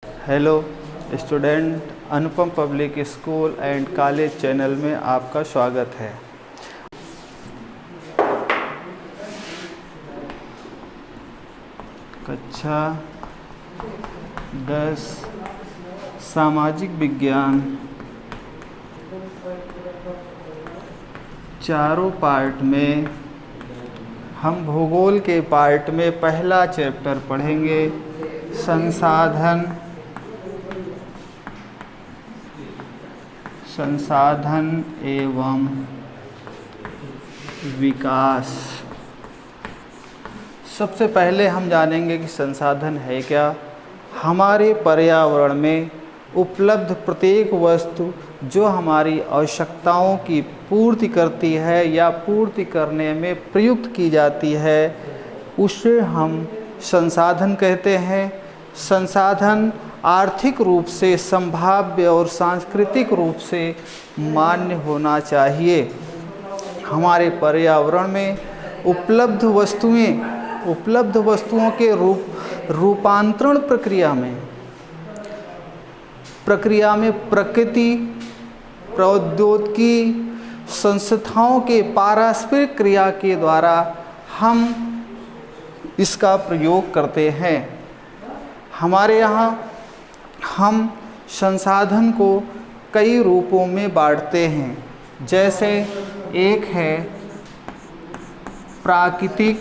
Hello student, Anupam public school and college channel में आपका स्वागत है। कक्षा 10 सामाजिक विज्ञान, चारों पार्ट में हम भूगोल के पार्ट में पहला चैप्टर पढ़ेंगे, संसाधन एवं विकास। सबसे पहले हम जानेंगे कि संसाधन है क्या। हमारे पर्यावरण में उपलब्ध प्रत्येक वस्तु जो हमारी आवश्यकताओं की पूर्ति करती है या पूर्ति करने में प्रयुक्त की जाती है, उसे हम संसाधन कहते हैं। संसाधन आर्थिक रूप से संभाव्य और सांस्कृतिक रूप से मान्य होना चाहिए। हमारे पर्यावरण में उपलब्ध वस्तुओं के रूपांतरण प्रक्रिया में प्रकृति, प्रौद्योगिकी, संस्थाओं के पारस्परिक क्रिया के द्वारा हम इसका प्रयोग करते हैं। हमारे यहाँ हम संसाधन को कई रूपों में बांटते हैं। जैसे एक है प्राकृतिक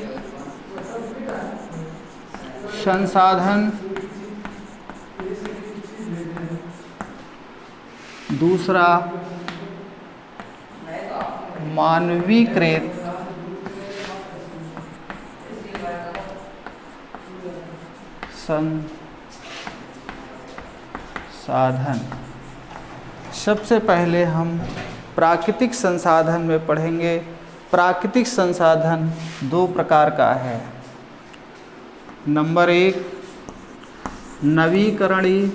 संसाधन, दूसरा मानवीकृत संसाधन। सबसे पहले हम प्राकृतिक संसाधन में पढ़ेंगे। प्राकृतिक संसाधन दो प्रकार का है। नंबर 1 नवीकरणीय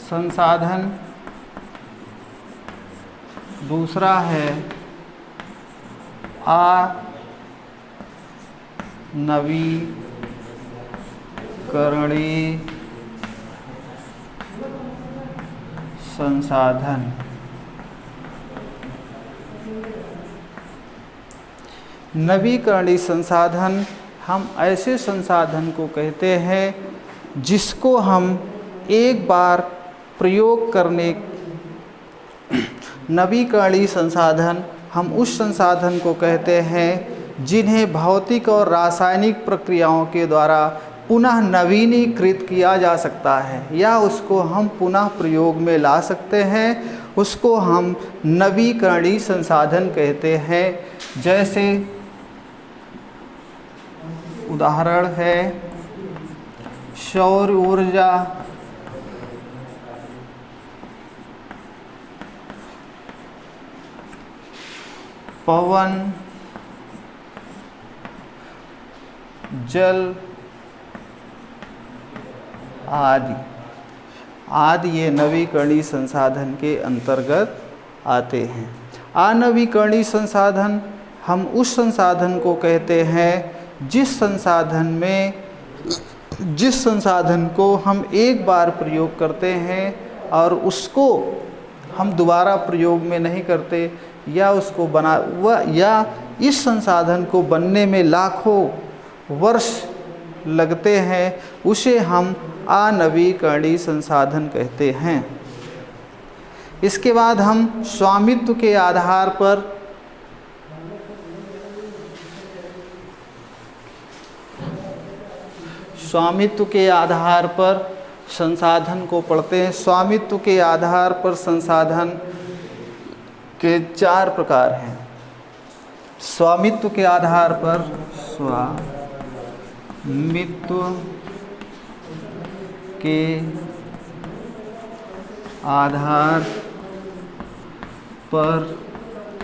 संसाधन, दूसरा है अनवीकरणीय संसाधन। नवीकरणीय संसाधन हम ऐसे संसाधन को कहते हैं जिसको हम एक बार प्रयोग करने। नवीकरणीय संसाधन हम उस संसाधन को कहते हैं जिन्हें भौतिक और रासायनिक प्रक्रियाओं के द्वारा पुनः नवीनीकृत किया जा सकता है या उसको हम पुनः प्रयोग में ला सकते हैं। उसको हम नवीकरणीय संसाधन कहते हैं। जैसे उदाहरण है सौर ऊर्जा, पवन, जल आदि ये नवीकरणीय संसाधन के अंतर्गत आते हैं। अनवीकरणीय संसाधन हम उस संसाधन को कहते हैं जिस संसाधन को हम एक बार प्रयोग करते हैं और उसको हम दोबारा प्रयोग में नहीं करते या उसको या इस संसाधन को बनने में लाखों वर्ष लगते हैं, उसे हम अनवीकरणीय संसाधन कहते हैं। इसके बाद हम स्वामित्व के आधार पर संसाधन को पढ़ते हैं। स्वामित्व के आधार पर संसाधन के 4 प्रकार हैं। स्वामित्व के आधार पर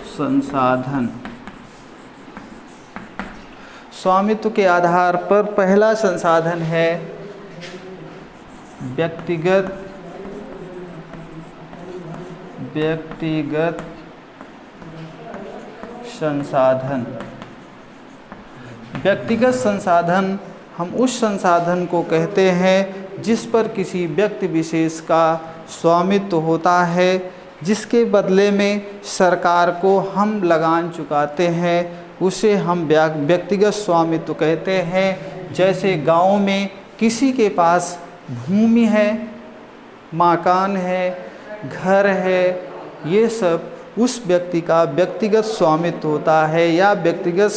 संसाधन। स्वामित्व के आधार पर पहला संसाधन है व्यक्तिगत संसाधन। व्यक्तिगत संसाधन हम उस संसाधन को कहते हैं जिस पर किसी व्यक्ति विशेष का स्वामित्व होता है, जिसके बदले में सरकार को हम लगान चुकाते हैं, उसे हम व्यक्तिगत स्वामित्व कहते हैं। जैसे गांव में किसी के पास भूमि है, मकान है, घर है, ये सब उस व्यक्ति का व्यक्तिगत स्वामित्व होता है या व्यक्तिगत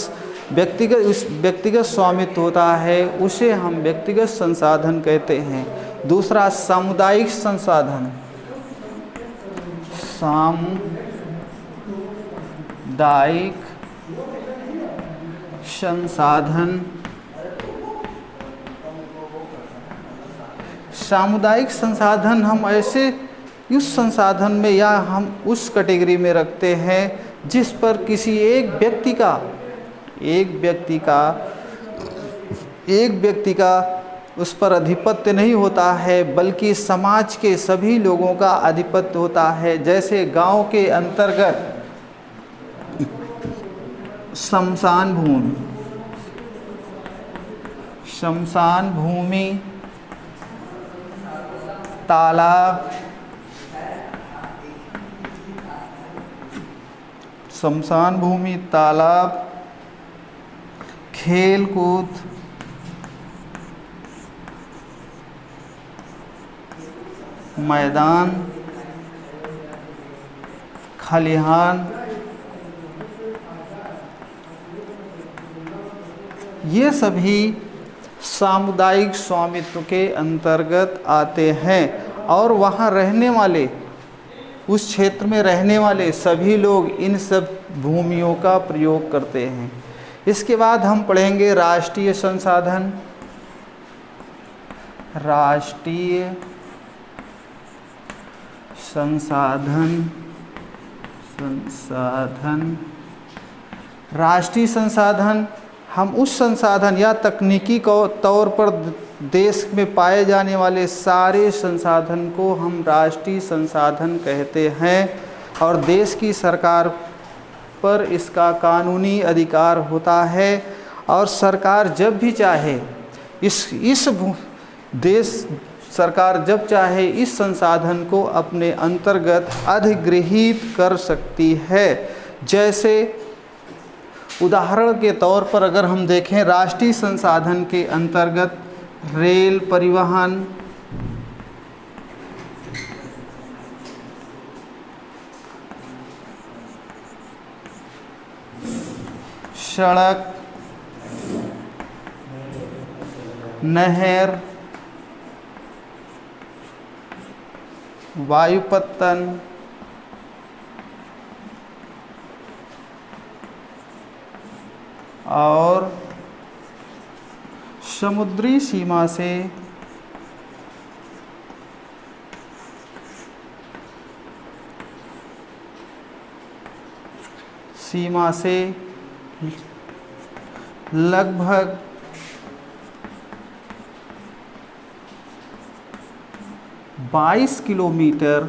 स्वामित्व होता है, उसे हम व्यक्तिगत संसाधन कहते हैं। दूसरा सामुदायिक संसाधन, सामुदायिक संसाधन, सामुदायिक संसाधन हम ऐसे उस संसाधन में या हम उस कैटेगरी में रखते हैं जिस पर किसी एक व्यक्ति का उस पर आधिपत्य नहीं होता है, बल्कि समाज के सभी लोगों का आधिपत्य होता है। जैसे गांव के अंतर्गत शमशान भूमि, तालाब, शमशान भूमि, तालाब, खेल कूद, मैदान, खलिहान, ये सभी सामुदायिक स्वामित्व के अंतर्गत आते हैं और वहाँ रहने वाले, उस क्षेत्र में रहने वाले सभी लोग इन सब भूमियों का प्रयोग करते हैं। इसके बाद हम पढ़ेंगे राष्ट्रीय संसाधन। राष्ट्रीय संसाधन हम उस संसाधन या तकनीकी तौर पर देश में पाए जाने वाले सारे संसाधन को हम राष्ट्रीय संसाधन कहते हैं और देश की सरकार पर इसका कानूनी अधिकार होता है और सरकार जब भी चाहे सरकार जब चाहे इस संसाधन को अपने अंतर्गत अधिग्रहित कर सकती है। जैसे उदाहरण के तौर पर अगर हम देखें, राष्ट्रीय संसाधन के अंतर्गत रेल परिवहन, सड़क, नहर, वायुपत्तन, और समुद्री सीमा से लगभग 22 किलोमीटर,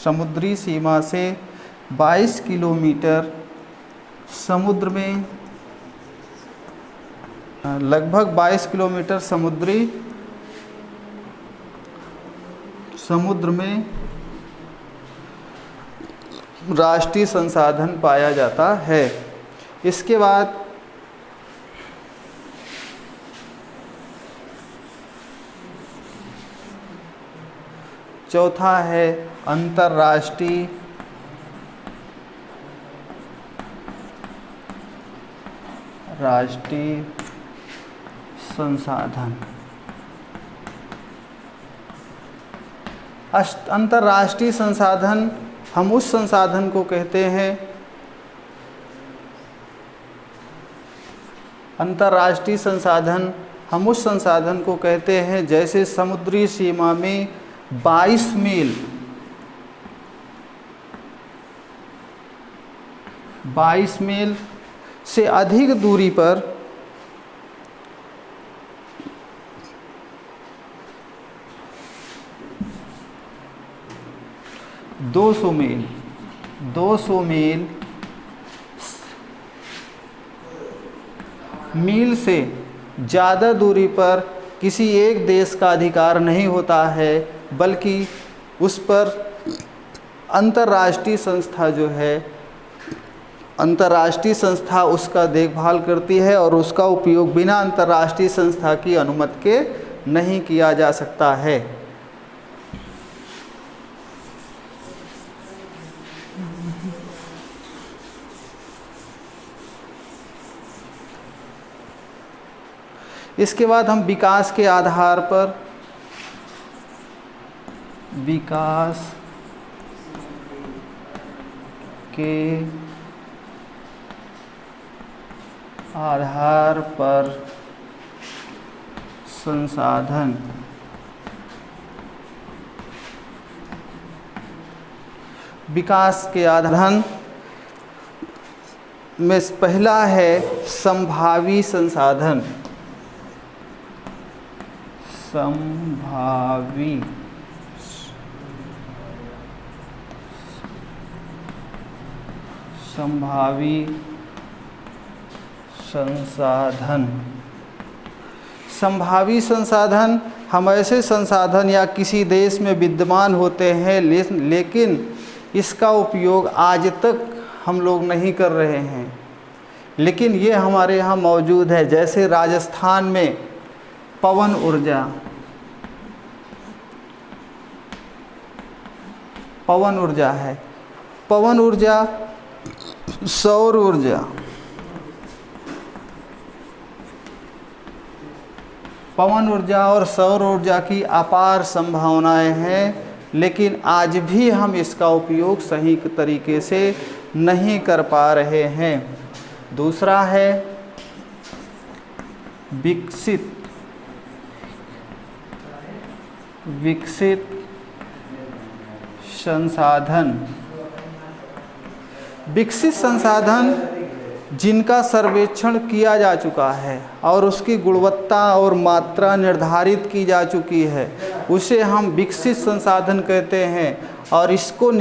समुद्री सीमा से 22 किलोमीटर समुद्र में, लगभग 22 किलोमीटर समुद्र में राष्ट्रीय संसाधन पाया जाता है। इसके बाद चौथा है अंतर्राष्ट्रीय संसाधन। अंतर्राष्ट्रीय संसाधन हम उस संसाधन को कहते हैं, अंतर्राष्ट्रीय संसाधन हम उस संसाधन को कहते हैं जैसे समुद्री सीमा में 22 मील से अधिक दूरी पर 200 मील मील से ज़्यादा दूरी पर किसी एक देश का अधिकार नहीं होता है, बल्कि उस पर अंतर्राष्ट्रीय संस्था जो है, अंतर्राष्ट्रीय संस्था उसका देखभाल करती है और उसका उपयोग बिना अंतर्राष्ट्रीय संस्था की अनुमति के नहीं किया जा सकता है। इसके बाद हम विकास के आधार पर, विकास के आधार पर संसाधन, विकास के आधार में पहला है संभावी संसाधन। संभावी संसाधन। संभावी संसाधन हम ऐसे संसाधन या किसी देश में विद्यमान होते हैं, लेकिन इसका उपयोग आज तक हम लोग नहीं कर रहे हैं, लेकिन ये हमारे यहाँ मौजूद है। जैसे राजस्थान में पवन ऊर्जा, पवन ऊर्जा है, पवन ऊर्जा, सौर ऊर्जा, पवन ऊर्जा और सौर ऊर्जा की अपार संभावनाएं हैं, लेकिन आज भी हम इसका उपयोग सही तरीके से नहीं कर पा रहे हैं। दूसरा है विकसित संसाधन। विकसित संसाधन जिनका सर्वेक्षण किया जा चुका है और उसकी गुणवत्ता और मात्रा निर्धारित की जा चुकी है, उसे हम विकसित संसाधन कहते हैं। और इसको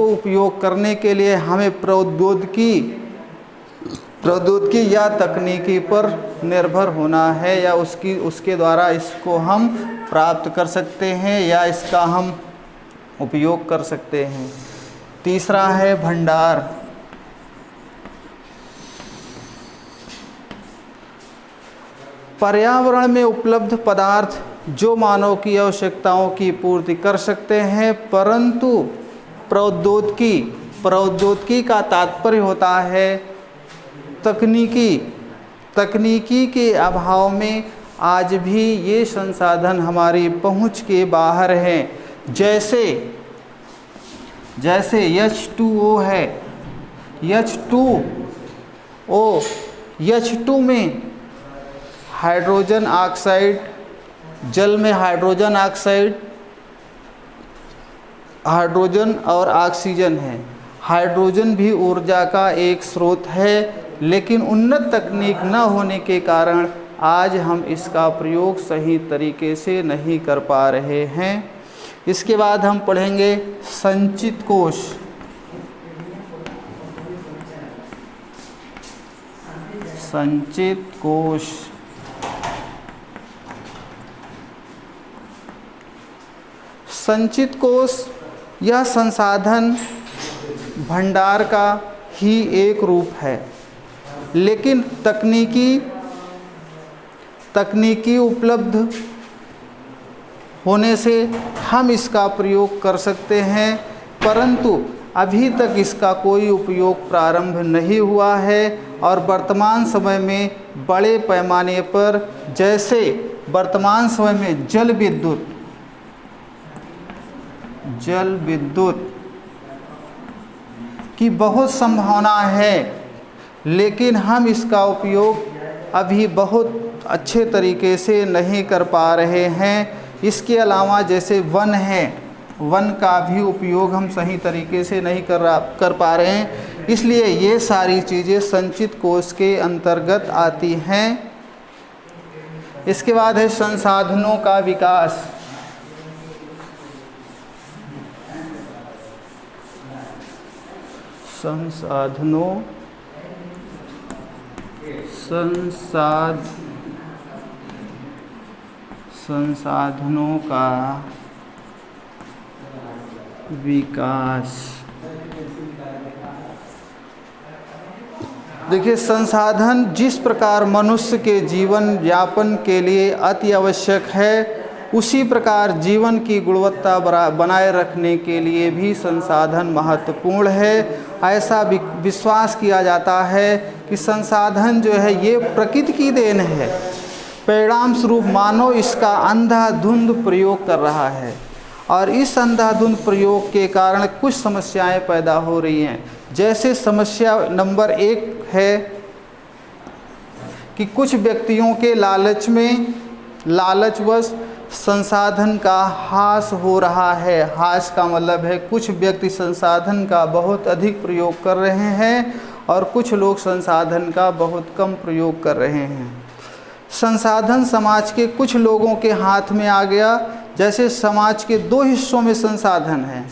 उपयोग करने के लिए हमें प्रौद्योगिकी या तकनीकी पर निर्भर होना है, या उसके द्वारा इसको हम प्राप्त कर सकते हैं या इसका हम उपयोग कर सकते हैं। तीसरा है भंडार। पर्यावरण में उपलब्ध पदार्थ जो मानव की आवश्यकताओं की पूर्ति कर सकते हैं, परंतु प्रौद्योगिकी का तात्पर्य होता है तकनीकी के अभाव में आज भी ये संसाधन हमारी पहुंच के बाहर हैं। जैसे H2O है, H2 में हाइड्रोजन ऑक्साइड, जल में हाइड्रोजन ऑक्साइड, हाइड्रोजन और ऑक्सीजन है। हाइड्रोजन भी ऊर्जा का एक स्रोत है, लेकिन उन्नत तकनीक न होने के कारण आज हम इसका प्रयोग सही तरीके से नहीं कर पा रहे हैं। इसके बाद हम पढ़ेंगे संचित कोश। संचित कोश संचित कोश यह संसाधन भंडार का ही एक रूप है, लेकिन तकनीकी उपलब्ध होने से हम इसका प्रयोग कर सकते हैं, परंतु अभी तक इसका कोई उपयोग प्रारंभ नहीं हुआ है। और वर्तमान समय में बड़े पैमाने पर, जैसे वर्तमान समय में जल विद्युत की बहुत संभावना है, लेकिन हम इसका उपयोग अभी बहुत अच्छे तरीके से नहीं कर पा रहे हैं। इसके अलावा जैसे वन है, वन का भी उपयोग हम सही तरीके से नहीं कर पा रहे हैं, इसलिए ये सारी चीज़ें संचित कोश के अंतर्गत आती हैं। इसके बाद है संसाधनों का विकास। संसाधनों संसाधनों का विकास। देखिए, संसाधन जिस प्रकार मनुष्य के जीवन यापन के लिए अति आवश्यक है, उसी प्रकार जीवन की गुणवत्ता बनाए रखने के लिए भी संसाधन महत्वपूर्ण है। ऐसा विश्वास किया जाता है कि संसाधन जो है ये प्रकृति की देन है, परिणाम स्वरूप मानव इसका अंधाधुंध प्रयोग कर रहा है और इस अंधाधुंध प्रयोग के कारण कुछ समस्याएं पैदा हो रही हैं। जैसे समस्या नंबर 1 है कि कुछ व्यक्तियों के लालचवश संसाधन का ह्रास हो रहा है। ह्रास का मतलब है कुछ व्यक्ति संसाधन का बहुत अधिक प्रयोग कर रहे हैं और कुछ लोग संसाधन का बहुत कम प्रयोग कर रहे हैं। संसाधन समाज के कुछ लोगों के हाथ में आ गया। जैसे समाज के 2 हिस्सों में संसाधन है,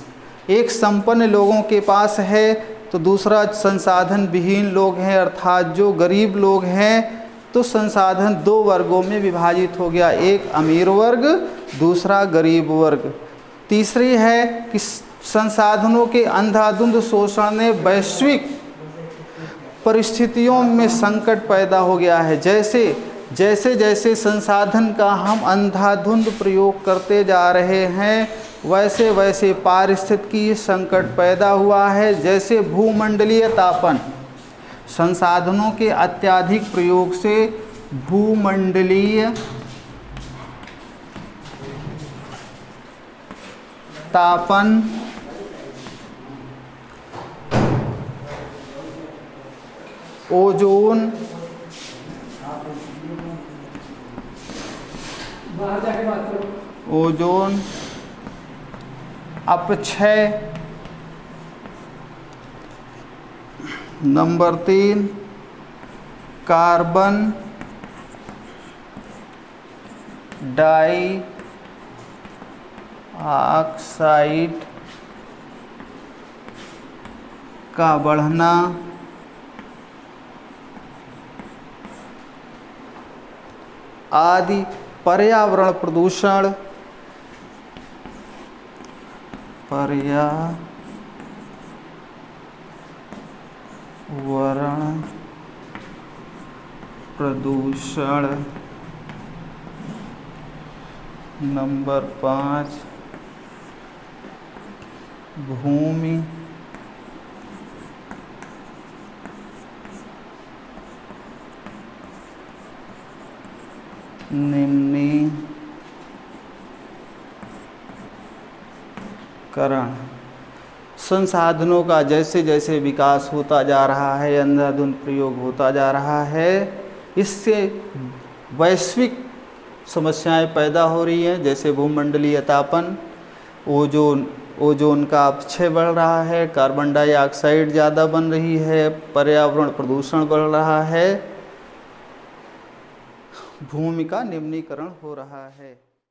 एक संपन्न लोगों के पास है तो दूसरा संसाधन विहीन लोग हैं, अर्थात जो गरीब लोग हैं। तो संसाधन 2 वर्गों में विभाजित हो गया, एक अमीर वर्ग, दूसरा गरीब वर्ग। तीसरी है कि संसाधनों के अंधाधुंध शोषण ने वैश्विक परिस्थितियों में संकट पैदा हो गया है। जैसे संसाधन का हम अंधाधुंध प्रयोग करते जा रहे हैं, वैसे वैसे पारिस्थितिकी संकट पैदा हुआ है। जैसे भूमंडलीय तापन, संसाधनों के अत्यधिक प्रयोग से भूमंडलीय तापन, ओजोन अपक्षय, नंबर 3 कार्बन डाइऑक्साइड का बढ़ना, आदि पर्यावरण प्रदूषण, नंबर 5 भूमि निम्नीकरण। संसाधनों का जैसे जैसे विकास होता जा रहा है, अंधाधुंध प्रयोग होता जा रहा है, इससे वैश्विक समस्याएं पैदा हो रही हैं। जैसे भूमंडलीय तापन, ओजोन का अपक्षय बढ़ रहा है, कार्बन डाइऑक्साइड ज़्यादा बन रही है, पर्यावरण प्रदूषण बढ़ रहा है, भूमि का निम्नीकरण हो रहा है।